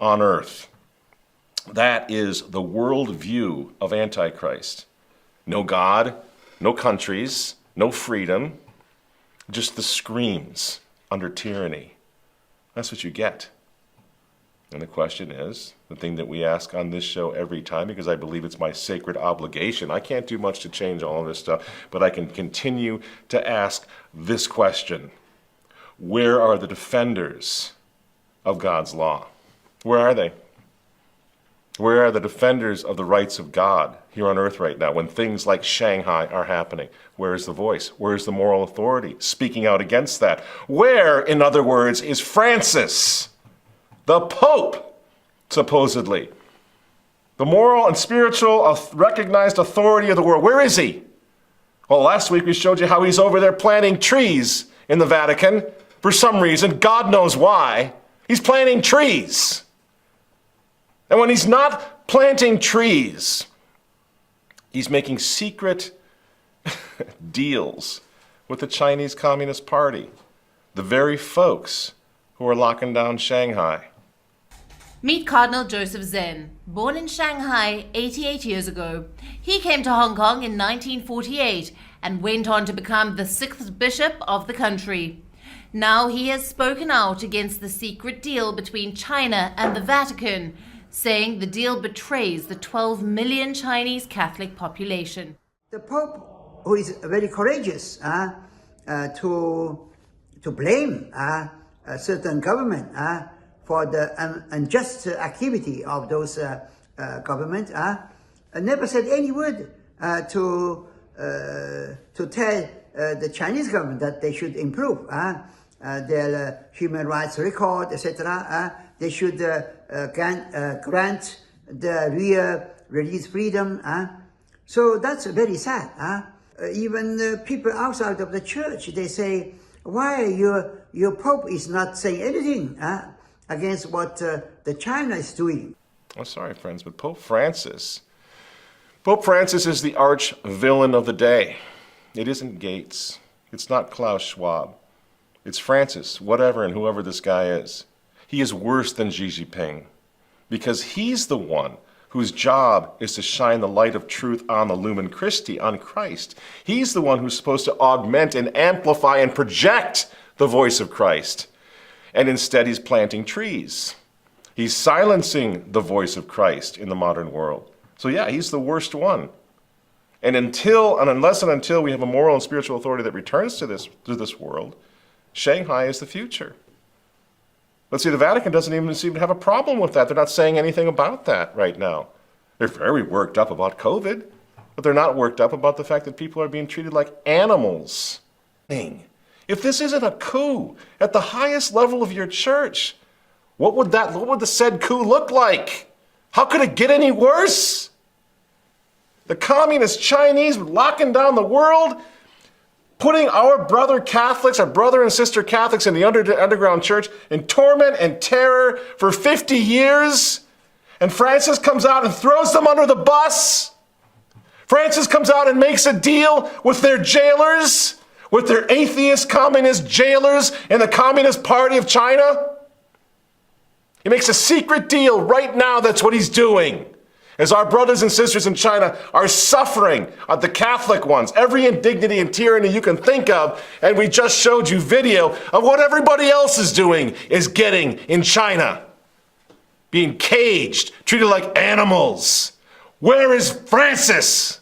on earth. That is the worldview of Antichrist. No God, no countries, no freedom, just the screams under tyranny. That's what you get. And the question is, the thing that we ask on this show every time, because I believe it's my sacred obligation. I can't do much to change all of this stuff, but I can continue to ask this question. Where are the defenders of God's law? Where are they? Where are the defenders of the rights of God here on earth right now when things like Shanghai are happening? Where is the voice? Where is the moral authority speaking out against that? Where, in other words, is Francis, the Pope, supposedly? The moral and spiritual recognized authority of the world. Where is he? Well, last week we showed you how he's over there planting trees in the Vatican. For some reason, God knows why. He's planting trees. And when he's not planting trees, he's making secret deals with the Chinese Communist Party, the very folks who are locking down Shanghai. Meet Cardinal Joseph Zen. Born in Shanghai 88 years ago, he came to Hong Kong in 1948 and went on to become the 6th bishop of the country. Now he has spoken out against the secret deal between China and the Vatican, saying the deal betrays the 12 million Chinese Catholic population. The Pope, who is very courageous to blame a certain government for the unjust activity of those government, never said any word to tell the Chinese government that they should improve their human rights record, etc. They should grant the real religious freedom. So that's very sad. Even people outside of the church, they say, why your Pope is not saying anything against what the China is doing? I'm sorry, friends, but Pope Francis is the arch villain of the day. It isn't Gates. It's not Klaus Schwab. It's Francis, whatever and whoever this guy is. He is worse than Xi Jinping because he's the one whose job is to shine the light of truth on the Lumen Christi, on Christ. He's the one who's supposed to augment and amplify and project the voice of Christ. And instead he's planting trees. He's silencing the voice of Christ in the modern world. So yeah, he's the worst one. And unless and until we have a moral and spiritual authority that returns to this world, Shanghai is the future. But see, the Vatican doesn't even seem to have a problem with that. They're not saying anything about that right now. They're very worked up about COVID, but they're not worked up about the fact that people are being treated like animals. If this isn't a coup at the highest level of your church, what would the said coup look like? How could it get any worse? The communist Chinese locking down the world, putting our brother and sister Catholics in the underground church in torment and terror for 50 years. And Francis comes out and throws them under the bus. Francis comes out and makes a deal with their jailers, with their atheist communist jailers in the Communist Party of China. He makes a secret deal right now. That's what he's doing. As our brothers and sisters in China are suffering, the Catholic ones, every indignity and tyranny you can think of, and we just showed you video of what everybody else is doing, is getting in China. Being caged, treated like animals. Where is Francis?